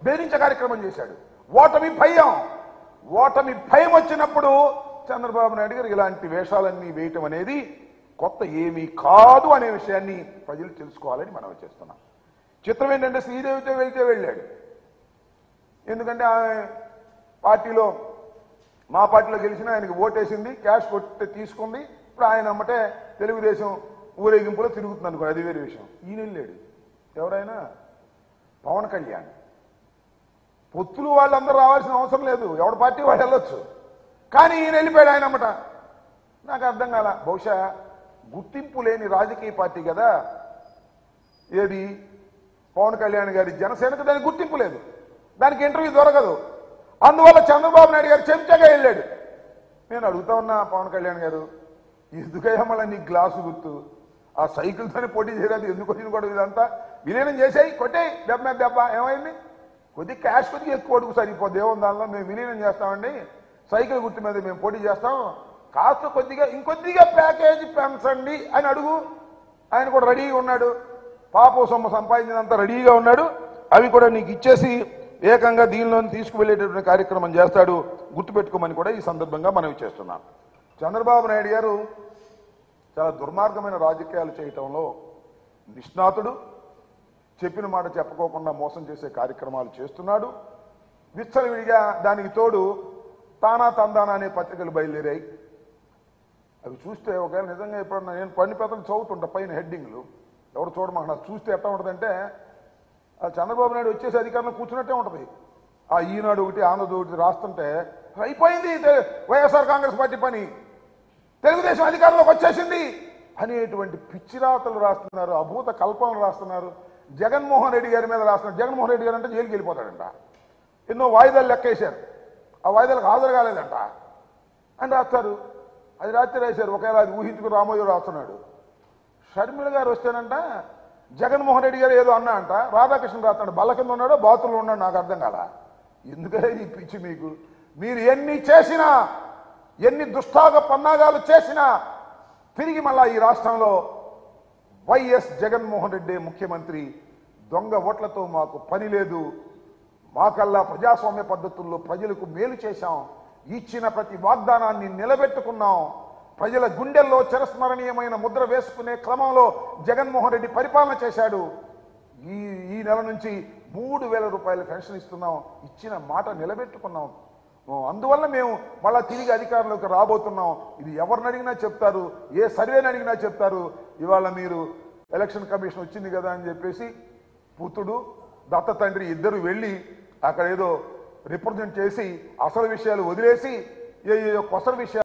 బెదిరించే కార్యక్రమం చేశాడు. ఓటమి భయం వచ్చినప్పుడు చంద్రబాబు నాయుడు గారు ఇలాంటి వేషాలన్నీ వేయటం అనేది కొత్త ఏమీ కాదు అనే విషయాన్ని ప్రజలు తెలుసుకోవాలని మనం చేస్తున్నాం. చిత్రం ఏంటంటే శ్రీదేవితో వెళ్ళాడు. ఎందుకంటే పార్టీలో మా పార్టీలో గెలిచిన ఆయనకి ఓటేసింది, క్యాష్ కొట్టి తీసుకుంది. ఇప్పుడు ఆయన అమ్మటే తెలుగుదేశం ఊరేగింపులో తిరుగుతుంది అనుకో, అది వేరే విషయం. ఈయన వెళ్ళాడు. ఎవరైనా పవన్ కళ్యాణ్ పొత్తులు వాళ్ళందరూ రావాల్సిన అవసరం లేదు, ఎవరి పార్టీ వాళ్ళు వెళ్ళొచ్చు. కానీ ఈయన వెళ్ళిపోయాడు ఆయన అమ్మట. నాకు అర్థం కాల. బహుశా గుర్తింపు లేని రాజకీయ పార్టీ కదా ఏది పవన్ కళ్యాణ్ గారి జనసేనకు, దానికి గుర్తింపు లేదు, దానికి ఇంటర్వ్యూ దొరకదు. అందువల్ల చంద్రబాబు నాయుడు గారు చెంచగా వెళ్ళాడు. నేను అడుగుతా ఉన్నా, పవన్ కళ్యాణ్ గారు ఎందుకయ్యా మళ్ళీ నీ గ్లాసు గుర్తు ఆ సైకిల్తోనే పోటీ చేయలేదు, ఎందుకు వచ్చిన కూడా ఇదంతా విలీనం చేసాయి, కొట్టాయి దెబ్బ ఏమైంది? కొద్ది క్యాష్ కొద్దిగా ఎక్కువ అడుగు సరిపోద్ది, ఏముంది దానిలో, మేము విలీనం చేస్తామండి, సైకిల్ గుర్తు మీద మేము పోటీ చేస్తాం, కాస్త కొద్దిగా ఇంకొద్దిగా ప్యాకేజీ పెంచండి అని అడుగు. ఆయన కూడా రెడీగా ఉన్నాడు, పాప సొమ్ము సంపాదించినంత రెడీగా ఉన్నాడు. అవి కూడా నీకు ఇచ్చేసి ఏకంగా దీనిలో తీసుకువెళ్ళేటటువంటి కార్యక్రమం చేస్తాడు, గుర్తుపెట్టుకోమని కూడా ఈ సందర్భంగా మనవి చేస్తున్నాం. చంద్రబాబు నాయుడు గారు చాలా దుర్మార్గమైన రాజకీయాలు చేయటంలో నిష్ణాతుడు. చెప్పిన మాట చెప్పుకోకుండా మోసం చేసే కార్యక్రమాలు చేస్తున్నాడు. విచ్చలవిడిగా దానికి తోడు తానా తందానా అనే పత్రికలు బయలుదేరాయి. అవి చూస్తే ఒకవేళ నిజంగా ఎప్పుడన్నా నేను కొన్ని పెద్దలు చదువుతుంటా పైన హెడ్డింగ్లు, ఎవరు చూడమాక నాకు చూస్తే ఎట్లా ఉంటుందంటే చంద్రబాబు నాయుడు వచ్చేసి అధికారంలో కూర్చున్నట్టే ఉంటుంది. ఆ ఈనాడు ఒకటి ఆంధ్రజ్యోతి ఒకటి రాస్తుంటే అయిపోయింది వైఎస్ఆర్ కాంగ్రెస్ పార్టీ పని, తెలుగుదేశం అధికారంలోకి వచ్చేసింది అనేటువంటి పిచ్చిరాతలు రాస్తున్నారు, అభూత కల్పనలు రాస్తున్నారు. జగన్మోహన్ రెడ్డి గారి మీద రాస్తున్నారు. జగన్మోహన్ రెడ్డి గారు అంటే జైలుకి వెళ్ళిపోతాడంట, ఎన్నో వాయిదాలు లెక్కేశారు, ఆ వాయిదాలకు హాజరు కాలేదంట అని రాస్తారు. అది రాత్రి రాశారు. ఒకవేళ అది ఊహించుకుని రామోజీ రాస్తున్నాడు. షర్మిల గారు వస్తేనంట జగన్మోహన్ రెడ్డి గారు ఏదో అన్నా అంట, రాధాకృష్ణ రాస్తాడు బల్ల కింద ఉన్నాడో బాత్రూంలో ఉన్నాడు, నాకు అర్థం కాల. ఎందుకంటే ఈ పిచ్చి మీకు, మీరు ఎన్ని చేసినా ఎన్ని దుష్టాగ పన్నాగాలు చేసినా తిరిగి మళ్ళా ఈ రాష్ట్రంలో వైఎస్ జగన్మోహన్ రెడ్డి ముఖ్యమంత్రి. దొంగ ఓట్లతో మాకు పని లేదు, మాకల్లా ప్రజాస్వామ్య పద్ధతుల్లో ప్రజలకు మేలు చేశాం, ఇచ్చిన ప్రతి వాగ్దానాన్ని నిలబెట్టుకున్నాం, ప్రజల గుండెల్లో చిరస్మరణీయమైన ముద్ర వేసుకునే క్రమంలో జగన్మోహన్ రెడ్డి పరిపాలన చేశాడు. ఈ నెల నుంచి 3,000 రూపాయల పెన్షన్ ఇస్తున్నాం, ఇచ్చిన మాట నిలబెట్టుకున్నాం. అందువల్ల మేము మళ్ళా తిరిగి అధికారంలోకి రాబోతున్నాం. ఇది ఎవరిని అడిగినా చెప్తారు, ఏ సర్వేని అడిగినా చెప్తారు. ఇవాళ మీరు ఎలక్షన్ కమిషన్ వచ్చింది కదా అని చెప్పేసి పుత్రుడు దత్త తండ్రి ఇద్దరు వెళ్ళి అక్కడ ఏదో రిప్రజెంట్ చేసి అసలు విషయాలు వదిలేసి ఏ కొసరు విషయాలు